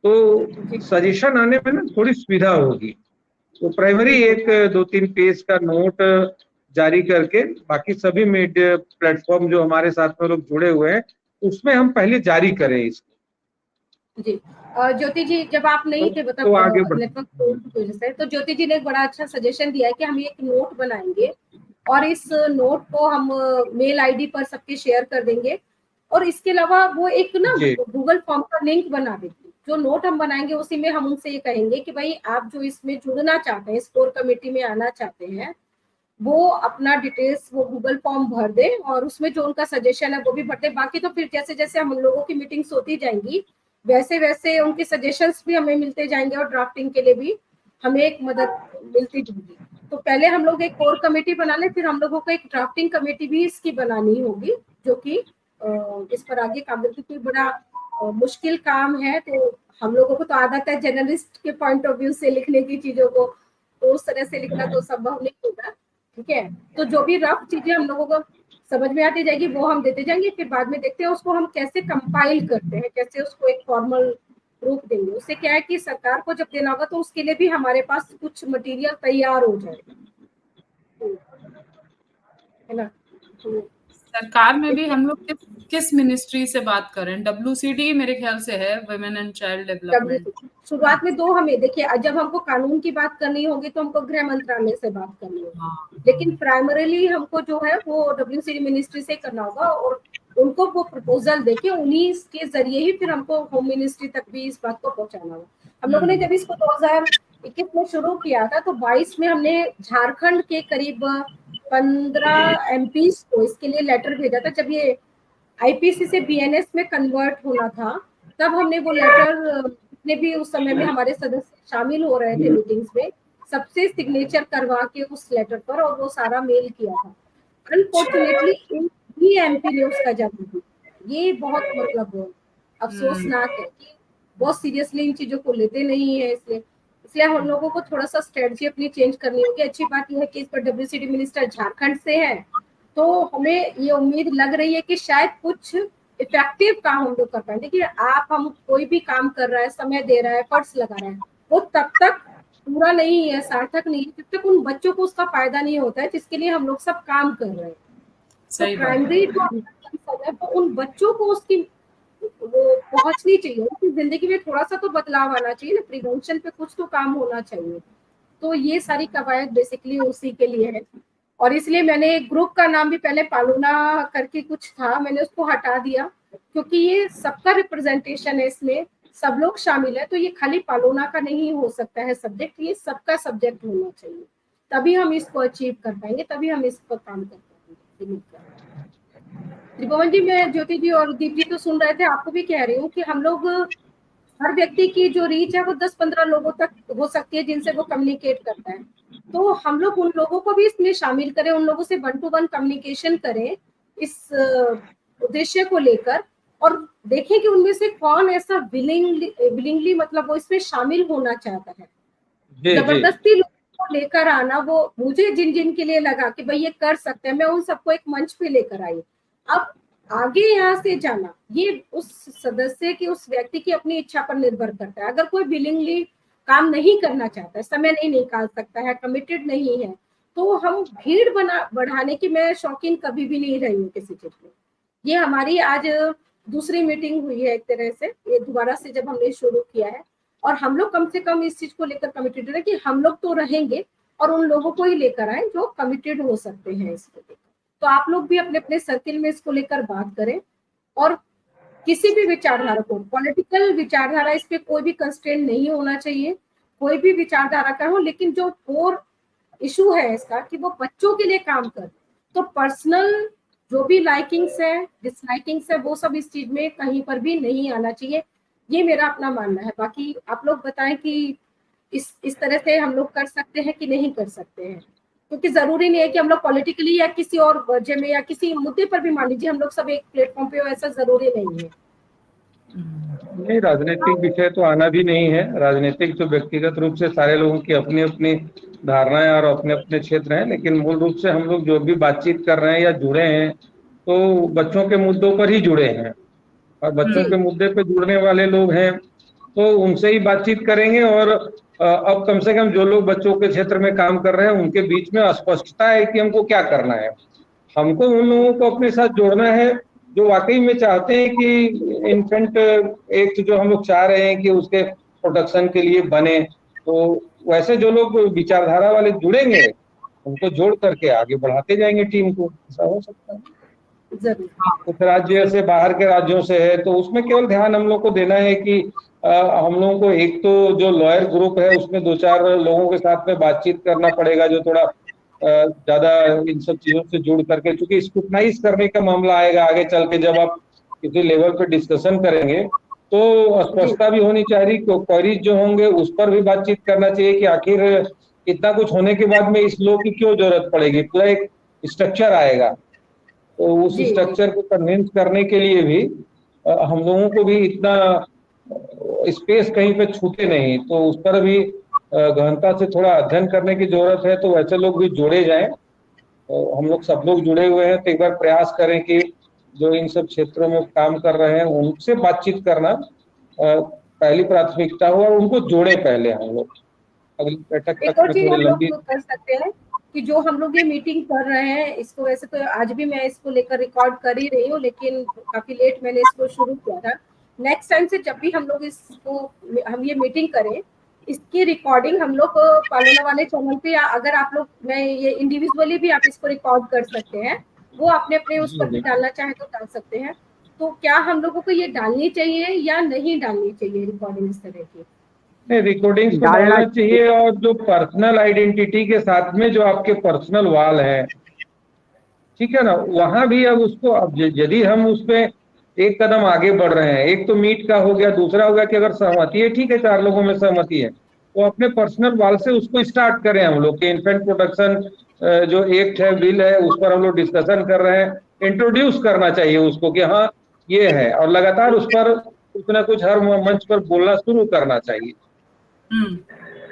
[SPEAKER 3] तो सजेशन आने में ना थोड़ी सुविधा होगी। तो प्राइमरी एक 2-3 पेज का नोट जारी करके बाकी सभी मीडिया प्लेटफॉर्म जो हमारे साथ में लोग जुड़े हुए हैं उसमें हम पहले जारी करें इसको।
[SPEAKER 2] जी ज्योति जी, जब आप नहीं थे
[SPEAKER 3] तो आगे
[SPEAKER 2] नेटवर्क की वजह से, तो ज्योति जी ने एक बड़ा अच्छा सजेशन दिया है कि हम एक नोट बनाएंगे और इस नोट को हम मेल आईडी पर सबके शेयर कर देंगे, और इसके अलावा वो एक ना गूगल फॉर्म का लिंक बना देंगे। जो नोट हम बनाएंगे उसी में हम उनसे ये कहेंगे कि भाई आप जो इसमें जुड़ना चाहते हैं, स्कोर कमेटी में आना चाहते हैं, वो अपना डिटेल्स वो गूगल फॉर्म भर दे और उसमें जो उनका सजेशन है वो भी भर दे। बाकी तो फिर जैसे जैसे हम लोगों की मीटिंग्स होती जाएंगी वैसे वैसे उनके सजेशंस भी हमें मिलते जाएंगे, और ड्राफ्टिंग के लिए भी हमें एक मदद मिलती जाएगी। तो पहले हम लोग एक कोर कमेटी बना ले, फिर हम लोगों को एक ड्राफ्टिंग कमेटी भी इसकी बनानी होगी, जो कि इस पर आगे काम करती, क्योंकि बड़ा मुश्किल काम है। तो हम लोगों को तो आदत है जर्नलिस्ट के पॉइंट ऑफ व्यू से लिखने की चीजों को, तो उस तरह से लिखना तो संभव नहीं होगा। ठीक है, तो जो भी रफ चीजें हम लोगों को समझ में आती जाएगी वो हम देते जाएंगे, फिर बाद में देखते हैं उसको हम कैसे कंपाइल करते हैं, कैसे उसको एक फॉर्मल रूप देंगे। उससे क्या है कि सरकार को जब देना होगा तो उसके लिए भी हमारे पास कुछ मटेरियल तैयार हो जाएगा, है ना। तो
[SPEAKER 1] सरकार में भी हम लोग किस मिनिस्ट्री से बात करें? WCD मेरे ख्याल से है, वुमेन एंड चाइल्ड डेवलपमेंट।
[SPEAKER 2] शुरुआत में दो हमें देखिए, जब हमको कानून की बात करनी होगी तो हमको गृह मंत्रालय से बात करनी होगी, लेकिन प्राइमरीली हमको जो है वो WCD मिनिस्ट्री से करना होगा, और उनको वो प्रपोजल देके उन्हीं के जरिए ही फिर हमको होम मिनिस्ट्री तक भी इस बात को पहुंचाना होगा। हम लोगों ने जब इसको 2021 में शुरू किया था तो 22 में हमने झारखंड के करीब 15 MPs को इसके लिए लेटर भेजा था। जब ये आईपीसी से बीएनएस में कन्वर्ट होना था, तब हमने वो लेटर, जितने भी उस समय में हमारे सदस्य शामिल हो रहे थे मीटिंग्स में, सबसे सिग्नेचर करवा के उस लेटर पर और वो सारा मेल किया था। अनफॉर्चुनेटली ही एमपी ने उसका जवाब दिया। ये बहुत मतलब अफसोसनाक है कि बहुत सीरियसली इन चीजों को लेते नहीं है। इसलिए हम लोगों को थोड़ा सा स्ट्रेटजी अपनी चेंज करनी होगी। अच्छी बात यह है कि इस पर डब्ल्यूसीडी मिनिस्टर झारखंड से है, तो हमें ये उम्मीद लग रही है कि शायद कुछ इफेक्टिव काम हम लोग कर पाए। देखिए, हम कोई भी काम कर रहा है, समय दे रहा है, एफर्ट्स लगा रहा है, वो तब तक पूरा नहीं है, सार्थक नहीं है, जब तक उन बच्चों को उसका फायदा नहीं होता है जिसके लिए हम लोग सब काम कर रहे हैं। तो प्राइमरी जो है तो उन बच्चों को उसकी वो पहुंचनी चाहिए, उनकी जिंदगी में थोड़ा सा तो बदलाव आना चाहिए ना, प्रिवेंशन पे कुछ तो काम होना चाहिए। तो ये सारी कवायद बेसिकली उसी के लिए है। और इसलिए मैंने एक ग्रुप का नाम भी पहले पालूना करके कुछ था, मैंने उसको हटा दिया, क्योंकि ये सबका रिप्रेजेंटेशन है, इसमें सब लोग शामिल है, तो ये खाली पालूना का नहीं हो सकता है सब्जेक्ट, ये सबका सब्जेक्ट होना चाहिए, तभी हम इसको अचीव कर पाएंगे, तभी हम इस पर काम कर पाएंगे। त्रिभुवन जी, मैं ज्योति जी और दीप जी तो सुन रहे थे, आपको भी कह रही हूँ कि हम लोग हर व्यक्ति की जो रीच है वो 10-15 लोगों तक हो सकती है जिनसे वो कम्युनिकेट करता है, तो हम लोग उन लोगों को भी इसमें शामिल करें, उन लोगों से 1-to-1 कम्युनिकेशन करें इस उद्देश्य को लेकर, और देखें कि उनमें से कौन ऐसा विलिंगली मतलब वो इसमें शामिल होना चाहता है। जबरदस्ती लोगों को लेकर आना, वो मुझे जिन के लिए लगा कि भाई ये कर सकते हैं, मैं उन सबको एक मंच पे लेकर आई। अब आगे यहाँ से जाना ये उस सदस्य की, उस व्यक्ति की अपनी इच्छा पर निर्भर करता है। अगर कोई विलिंगली काम नहीं करना चाहता है, समय नहीं निकाल सकता है, कमिटेड नहीं है, तो हम भीड़ बढ़ाने की मैं शौकीन कभी भी नहीं रही हूँ किसी चीज में। ये हमारी आज दूसरी मीटिंग हुई है एक तरह से, ये दोबारा से जब हमने शुरू किया है, और हम लोग कम से कम इस चीज को लेकर कमिटेड है कि हम लोग तो रहेंगे और उन लोगों को ही लेकर आए जो कमिटेड हो सकते हैं इसको लेकर। तो आप लोग भी अपने अपने सर्किल में इसको लेकर बात करें, और किसी भी विचारधारा को, पॉलिटिकल विचारधारा, इस पे कोई भी कंस्ट्रेंट नहीं होना चाहिए, कोई भी विचारधारा का हो, लेकिन जो कोर इशू है इसका कि वो बच्चों के लिए काम कर, तो पर्सनल जो भी लाइकिंग्स है, डिसलाइकिंग्स है, वो सब इस चीज में कहीं पर भी नहीं आना चाहिए। ये मेरा अपना मानना है। बाकी आप लोग बताएं कि इस तरह से हम लोग कर सकते हैं कि नहीं कर सकते हैं, क्योंकि जरूरी नहीं है कि हम लोग पॉलिटिकली या किसी और वजह में या किसी मुद्दे पर भी मान लीजिए हम लोग सब एक प्लेटफॉर्म पे हो, ऐसा जरूरी नहीं है।
[SPEAKER 3] नहीं, राजनीतिक विषय तो आना भी नहीं है। राजनीतिक तो व्यक्तिगत रूप से सारे लोगों की अपनी अपनी धारणाएं और अपने अपने क्षेत्र हैं, लेकिन मूल रूप से हम लोग जो भी बातचीत कर रहे हैं या जुड़े हैं तो बच्चों के मुद्दों पर ही जुड़े हैं, और बच्चों के मुद्दे पे जुड़ने वाले लोग हैं तो उनसे ही बातचीत करेंगे। और अब कम से कम जो लोग बच्चों के क्षेत्र में काम कर रहे हैं उनके बीच में अस्पष्टता है कि हमको क्या करना है। हमको उन लोगों को अपने साथ जोड़ना है जो वाकई में चाहते हैं कि इन्फेंट एक्ट जो हम लोग चाह रहे हैं कि उसके प्रोटेक्शन के लिए बने, तो वैसे जो लोग विचारधारा वाले जुड़ेंगे उनको जोड़ करके आगे बढ़ाते जाएंगे टीम को। ऐसा हो सकता है। कुछ राज्य से बाहर के राज्यों से है तो उसमें केवल ध्यान हम लोग को देना है कि हम लोगों को एक तो जो लॉयर ग्रुप है उसमें 2-4 लोगों के साथ में बातचीत करना पड़ेगा जो थोड़ा ज्यादा इन सब चीजों से जुड़ करके, क्योंकि स्क्रूटनाइज करने का मामला आएगा आगे चल के जब आप किसी लेवल पे डिस्कशन करेंगे, तो स्पष्टता भी होनी चाहिए। क्वेरीज जो होंगे उस पर भी बातचीत करना चाहिए कि आखिर इतना कुछ होने के बाद में इस लॉ की क्यों जरूरत पड़ेगी। पूरा एक स्ट्रक्चर आएगा, तो उस स्ट्रक्चर को कन्विंस करने के लिए भी हम लोगों को भी इतना स्पेस कहीं पे छूटे नहीं, तो उस पर भी गहनता से थोड़ा अध्ययन करने की जरूरत है। तो वैसे लोग भी जोड़े जाएं, तो हम लोग सब लोग जुड़े हुए हैं, तो एक बार प्रयास करें कि जो इन सब क्षेत्रों में काम कर रहे हैं उनसे बातचीत करना पहली प्राथमिकता हो और उनको जोड़े पहले हम लोग। अगली बैठक तक में थोड़ी लंबी
[SPEAKER 2] कर सकते हैं कि जो हम लोग ये मीटिंग कर रहे हैं इसको, वैसे तो आज भी मैं इसको लेकर रिकॉर्ड कर ही रही हूँ, लेकिन काफी लेट मैंने इसको शुरू किया था। नेक्स्ट टाइम से जब भी हम लोग हम ये मीटिंग करें, इसकी रिकॉर्डिंग हम लोग पालना वाले चैनल पे, या अगर आप लोग, मैं ये इंडिविजुअली भी आप इसको रिकॉर्ड कर सकते हैं, वो अपने अपने उस पर भी डालना चाहे तो डाल सकते हैं। तो क्या हम लोगों को ये डालनी चाहिए या नहीं डालनी चाहिए रिकॉर्डिंग इस तरह की?
[SPEAKER 3] नहीं, रिकॉर्डिंग्स तो डालना चाहिए, और जो पर्सनल आइडेंटिटी के साथ में जो आपके पर्सनल वाल है ठीक है ना, वहां भी अब उसको, अब यदि हम उस पे एक कदम आगे बढ़ रहे हैं, एक तो मीट का हो गया, दूसरा हो गया कि अगर सहमति है, ठीक है 4 लोगों में सहमति है, तो अपने पर्सनल वाल से उसको स्टार्ट करें हम लोग कि इन्फेंट प्रोटेक्शन जो एक्ट है, बिल है, उस पर हम लोग डिस्कशन कर रहे हैं, इंट्रोड्यूस करना चाहिए उसको कि हाँ ये है, और लगातार उस पर कुछ ना कुछ हर मंच पर बोलना शुरू करना चाहिए।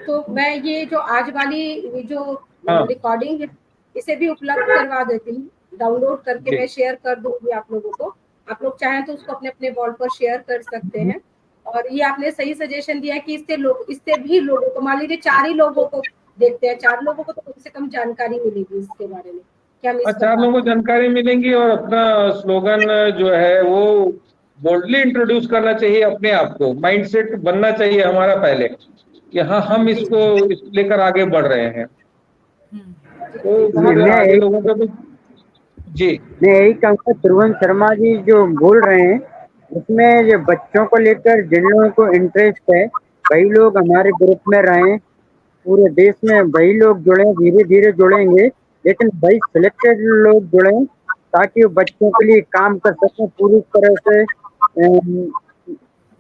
[SPEAKER 2] तो मैं ये जो आज वाली जो
[SPEAKER 3] हाँ
[SPEAKER 2] रिकॉर्डिंग है इसे भी उपलब्ध करवा देती हूँ, डाउनलोड करके
[SPEAKER 3] जी।
[SPEAKER 2] मैं शेयर कर दूंगी आप लोगों को। आप लोग चाहें तो उसको अपने अपने वॉल पर शेयर कर सकते हैं। और ये आपने सही सजेशन दिया कि इससे भी लोगों को, मान लीजिए 4 ही लोगों को देखते हैं, 4 लोगों को तो कम से कम जानकारी मिलेगी इसके बारे में कि हम इस पर
[SPEAKER 3] 4 लोगों को
[SPEAKER 2] बात करें।
[SPEAKER 3] जानकारी मिलेंगी, और अपना स्लोगन जो है वो बोल्डली इंट्रोड्यूस करना चाहिए, अपने आप को माइंडसेट बनना चाहिए हमारा पहले कि हाँ हम इसको लेकर आगे बढ़ रहे हैं, तो फिर आगे लोगों को भी। जी
[SPEAKER 4] मैं यही कहूँगा, त्रिभुवन शर्मा जी जो बोल रहे हैं उसमें जो बच्चों को लेकर जिन लोगों को इंटरेस्ट है वही लोग हमारे ग्रुप में रहें। पूरे देश में वही लोग जुड़े, धीरे धीरे जुड़ेंगे, लेकिन वही सिलेक्टेड लोग जुड़ें ताकि वो बच्चों के लिए काम कर सकें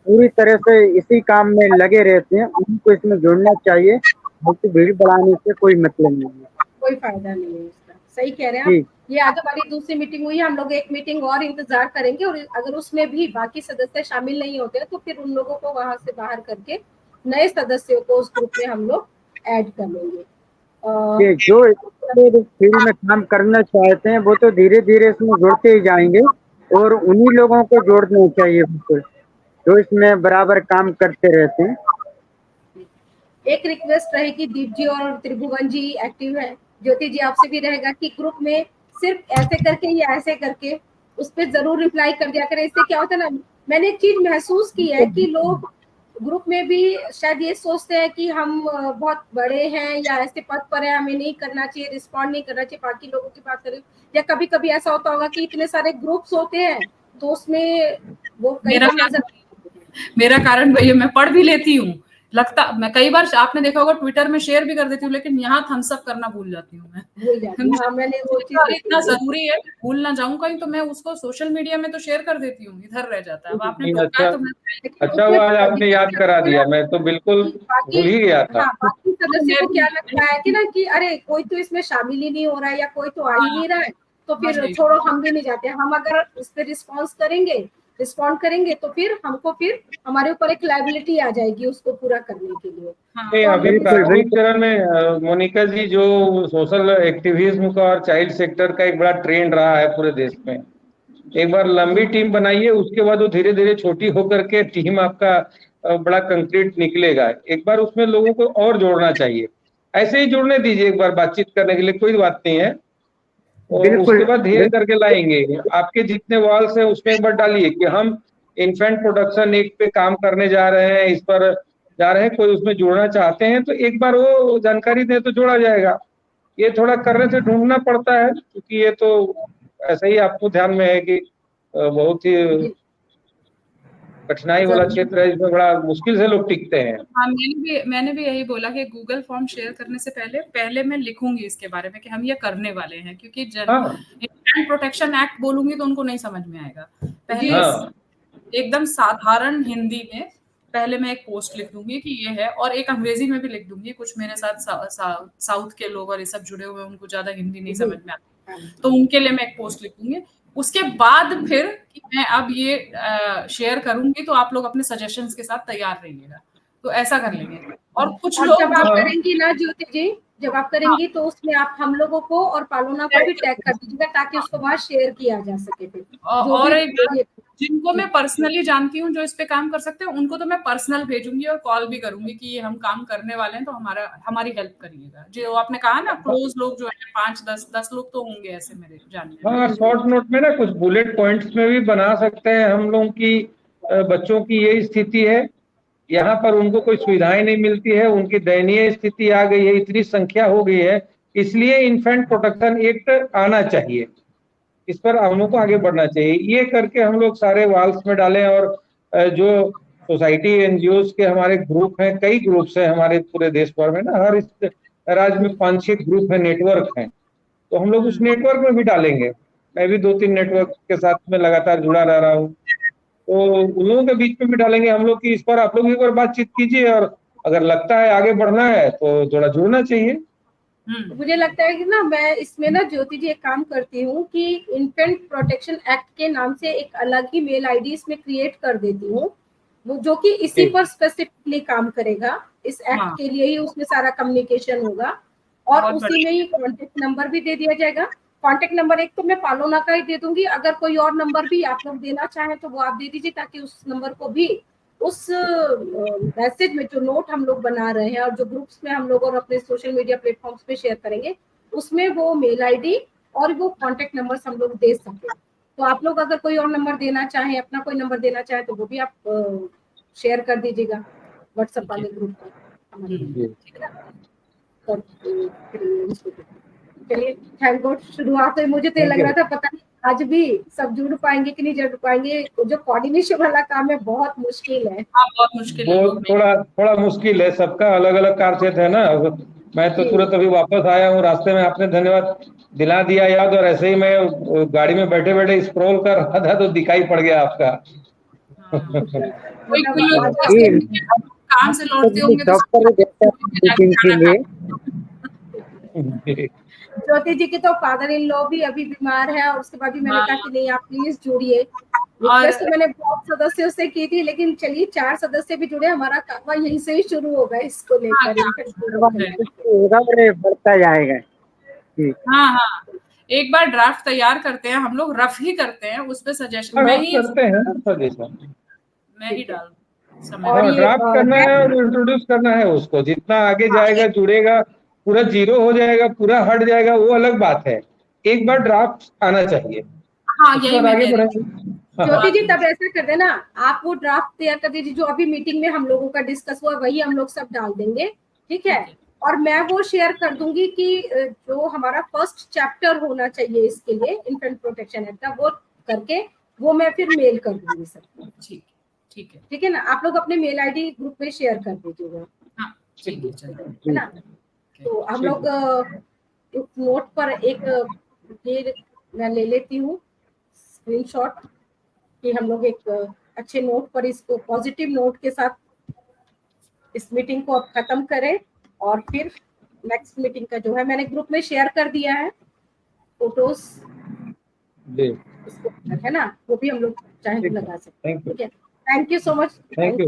[SPEAKER 4] पूरी तरह से इसी काम में लगे रहते हैं। उनको इसमें जुड़ना चाहिए, बाकी भीड़ बढ़ाने से कोई मतलब नहीं है,
[SPEAKER 2] कोई फायदा नहीं है इसका। सही कह रहे हैं आप। ये आज हमारी दूसरी मीटिंग हुई है, हम लोग एक मीटिंग और इंतजार करेंगे, और अगर उसमें भी बाकी सदस्य शामिल नहीं होते तो फिर उन लोगों को वहां से बाहर करके नए सदस्यों को उस ग्रुप में हम लोग ऐड कर लेंगे।
[SPEAKER 4] कि जो फील्ड में काम करना चाहते हैं वो तो धीरे धीरे इसमें जुड़ते ही जाएंगे, और उन्हीं लोगों को जोड़ना चाहिए बिल्कुल जो इसमें बराबर काम करते रहते हैं।
[SPEAKER 2] एक रिक्वेस्ट रहेगी, दीप जी और त्रिभुवन जी एक्टिव है, ज्योति जी आपसे भी रहेगा कि ग्रुप में सिर्फ ऐसे करके या ऐसे करके उस पर जरूर रिप्लाई कर दिया करें। इससे क्या होता है ना, मैंने एक चीज महसूस की है कि लोग ग्रुप में भी शायद ये सोचते हैं कि हम बहुत बड़े हैं या ऐसे पद पर हैं, हमें नहीं करना चाहिए, रिस्पॉन्ड नहीं करना चाहिए, बाकी लोगों की बात करें। या कभी कभी ऐसा होता होगा कि इतने सारे ग्रुप्स होते हैं तो उसमें वो कई बार नजर
[SPEAKER 1] मेरा कारण वही है, मैं पढ़ भी लेती हूँ, लगता मैं कई बार आपने देखा होगा ट्विटर में शेयर भी कर देती हूँ, लेकिन यहाँ थम्स अप करना भूल जाती हूँ मैं।
[SPEAKER 2] भूल जाती हूँ। हाँ, मैंने वो चीज
[SPEAKER 1] इतना जरूरी है, भूल ना जाऊं कहीं, तो मैं उसको सोशल मीडिया में तो शेयर कर देती हूँ, इधर रह जाता है। अब आपने टोका है तो मैं
[SPEAKER 3] अच्छा हुआ आज आपने याद करा दिया, मैं तो बिल्कुल भूल ही गया था।
[SPEAKER 2] हाँ, बाकी सदस्यों को क्या लगता है कि ना कि अरे कोई तो इसमें शामिल ही नहीं हो रहा है या कोई तो आ ही नहीं रहा है, तो फिर छोड़ो हम भी नहीं जाते। हम अगर इस पे रिस्पॉन्ड करेंगे तो फिर हमको फिर हमारे ऊपर एक लायबिलिटी आ जाएगी उसको पूरा करने के लिए।
[SPEAKER 3] अभी प्राथमिक चरण में मोनिका जी जो सोशल एक्टिविज्म का और चाइल्ड सेक्टर का एक बड़ा ट्रेंड रहा है पूरे देश में, एक बार लंबी टीम बनाइए, उसके बाद वो धीरे धीरे छोटी होकर के टीम आपका बड़ा कंक्रीट निकलेगा। एक बार उसमें लोगों को और जोड़ना चाहिए, ऐसे ही जोड़ने दीजिए एक बार बातचीत करने के लिए, कोई बात नहीं है, और उसके बाद धीरे करके लाएंगे। आपके जितने वॉल्स हैं उसमें एक बार डालिए कि हम इन्फेंट प्रोटेक्शन एक्ट पे काम करने जा रहे हैं, इस पर जा रहे हैं, कोई उसमें जुड़ना चाहते हैं तो एक बार वो जानकारी दें तो जोड़ा जाएगा। ये थोड़ा करने से ढूंढना पड़ता है, क्योंकि ये तो ऐसा ही आपको ध्यान में है कि बहुत ही कठिनाई वाला क्षेत्र है, इसमें बड़ा मुश्किल से लोग टिकते हैं।
[SPEAKER 1] हाँ, मैंने भी यही बोला कि गूगल फॉर्म शेयर करने से पहले मैं लिखूंगी इसके बारे में कि हम ये करने वाले हैं, क्योंकि इन्फेंट प्रोटेक्शन एक्ट बोलूंगी तो उनको नहीं समझ में आएगा। पहले एकदम साधारण हिंदी में पहले मैं एक पोस्ट लिख दूंगी कि ये है, और एक अंग्रेजी में भी लिख दूंगी। कुछ मेरे साथ साउथ के लोग और ये सब जुड़े हुए हैं, उनको ज्यादा हिंदी नहीं समझ में आता, तो उनके लिए मैं एक पोस्ट लिख दूंगी। उसके बाद फिर कि मैं अब ये शेयर करूंगी तो आप लोग अपने सजेशंस के साथ तैयार रहिएगा, तो ऐसा कर लेंगे। और कुछ लोग
[SPEAKER 2] जब आप करेंगी ना ज्योति जी, जब आप करेंगी तो उसमें आप हम लोगों को और पालोना को भी टैग कर दीजिएगा ताकि उसको वहां शेयर किया जा सके। फिर
[SPEAKER 1] और जिनको मैं पर्सनली जानती हूँ जो इस पे काम कर सकते हैं, उनको तो मैं पर्सनल भेजूंगी और कॉल भी करूंगी कि ये हम काम करने वाले हैं, तो हमारी हेल्प करिएगा। जो आपने कहा ना क्लोज लोग जो है 5-10 लोग तो होंगे ऐसे मेरे जानने में।
[SPEAKER 3] हाँ, शॉर्ट नोट में ना कुछ बुलेट पॉइंट्स में भी बना सकते हैं हम लोगों की, बच्चों की ये स्थिति है, यहाँ पर उनको कोई सुविधाएं नहीं मिलती है, उनकी दयनीय स्थिति आ गई है, इतनी संख्या हो गई है, इसलिए इन्फेंट प्रोटेक्शन एक्ट आना चाहिए, इस पर हम लोग को आगे बढ़ना चाहिए। ये करके हम लोग सारे वाल्स में डालें, और जो सोसाइटी एनजीओ के हमारे ग्रुप हैं, कई ग्रुप्स हैं हमारे पूरे देश भर में ना, हर इस राज्य में 5-6 ग्रुप है, नेटवर्क हैं, तो हम लोग उस नेटवर्क में भी डालेंगे। मैं भी 2-3 नेटवर्क के साथ में लगातार जुड़ा रह रहा हूँ, तो उन लोगों के बीच में भी डालेंगे हम लोग कि इस पर आप लोग एक बार बातचीत कीजिए, और अगर लगता है आगे बढ़ना है तो थोड़ा जुड़ना चाहिए।
[SPEAKER 2] मुझे लगता है कि ना मैं इसमें ना ज्योति जी एक काम करती हूँ कि इन्फेंट प्रोटेक्शन एक्ट के नाम से एक अलग ही मेल आईडी इसमें क्रिएट कर देती हूँ, वो जो कि इसी पर स्पेसिफिकली काम करेगा, इस एक्ट के लिए ही उसमें सारा कम्युनिकेशन होगा, और उसी में ही कॉन्टेक्ट नंबर भी दे दिया जाएगा। कॉन्टेक्ट नंबर एक तो मैं पालोना का ही दे दूंगी, अगर कोई और नंबर भी आप लोग देना चाहें तो वो आप दे दीजिए, ताकि उस नंबर को भी उस मैसेज में जो नोट हम लोग बना रहे हैं और जो ग्रुप्स में हम लोग और अपने सोशल मीडिया प्लेटफॉर्म्स पे शेयर करेंगे, उसमें वो मेल आईडी और वो कांटेक्ट नंबर्स हम लोग दे सकें। तो आप लोग अगर कोई और नंबर देना चाहें, अपना कोई नंबर देना चाहें, तो वो भी आप शेयर कर दीजिएगा व्हाट्सएप वाले ग्रुप पर। चलिए, थैंक गॉड, शुरुआत में मुझे तो ये लग रहा था पता नहीं आज भी सब जुड़ पाएंगे कि नहीं जुड़ पाएंगे। जो कोऑर्डिनेशन वाला काम है बहुत मुश्किल है।
[SPEAKER 1] बहुत मुश्किल है,
[SPEAKER 3] वो थोड़ा मुश्किल है, सबका अलग अलग कार्यक्षेत्र है ना। मैं तो तुरंत अभी वापस आया हूँ, रास्ते में आपने धन्यवाद दिला दिया याद, और ऐसे ही मैं गाड़ी में बैठे बैठे स्क्रॉल कर रहा था तो दिखाई पड़ गया आपका।
[SPEAKER 1] काम से लौटते होंगे
[SPEAKER 2] ज्योति जी की तो फादर इन लॉ भी अभी बीमार है, और उसके बाद भी मैंने कहा कि नहीं आप प्लीज जुड़िए। रिक्वेस्ट तो मैंने बहुत सदस्यों से की थी, लेकिन चलिए 4 सदस्य भी जुड़े, हमारा काम यहीं से ही शुरू होगा इसको लेकर,
[SPEAKER 4] बढ़ता जाएगा।
[SPEAKER 1] हाँ, एक बार ड्राफ्ट तैयार करते हैं हम लोग, रफ ही करते हैं, उस पे सजेशन मैं ही
[SPEAKER 3] करते हैं, सजेशन
[SPEAKER 1] मैं ही डाल
[SPEAKER 3] ड्राफ्ट करना है और इंट्रोड्यूस करना है उसको। जितना आगे जाएगा, जुड़ेगा, पूरा जीरो हो जाएगा, पूरा हट जाएगा, वो अलग बात है। एक बार ड्राफ्ट आना चाहिए।
[SPEAKER 1] हाँ, यही मैं
[SPEAKER 3] आगे बढ़ेंगे।
[SPEAKER 2] ज्योति जी तब ऐसा कर देना, आप वो ड्राफ्ट तैयार कर दीजिए जो अभी मीटिंग में हम लोगों का डिस्कस हुआ, वही हम लोग सब डाल देंगे, ठीक है। और मैं वो शेयर कर दूंगी कि जो हमारा फर्स्ट चैप्टर होना चाहिए इसके लिए इन्फेंट प्रोटेक्शन एक्ट का, वो करके वो मैं फिर मेल कर दूंगी सबको। ठीक है ना, आप लोग अपने मेल आईडी ग्रुप में शेयर कर दीजिएगा, है ना। तो हम लोग नोट पर एक फिर मैं ले लेती हूँ स्क्रीनशॉट कि हम लोग एक अच्छे नोट पर, इसको पॉजिटिव नोट के साथ इस मीटिंग को अब खत्म करें, और फिर नेक्स्ट मीटिंग का जो है मैंने ग्रुप में शेयर कर दिया है फोटोज, इसको है ना, वो भी हम लोग चाहे तो लगा सकते हैं। ठीक है, thank you so much.
[SPEAKER 3] Thank you.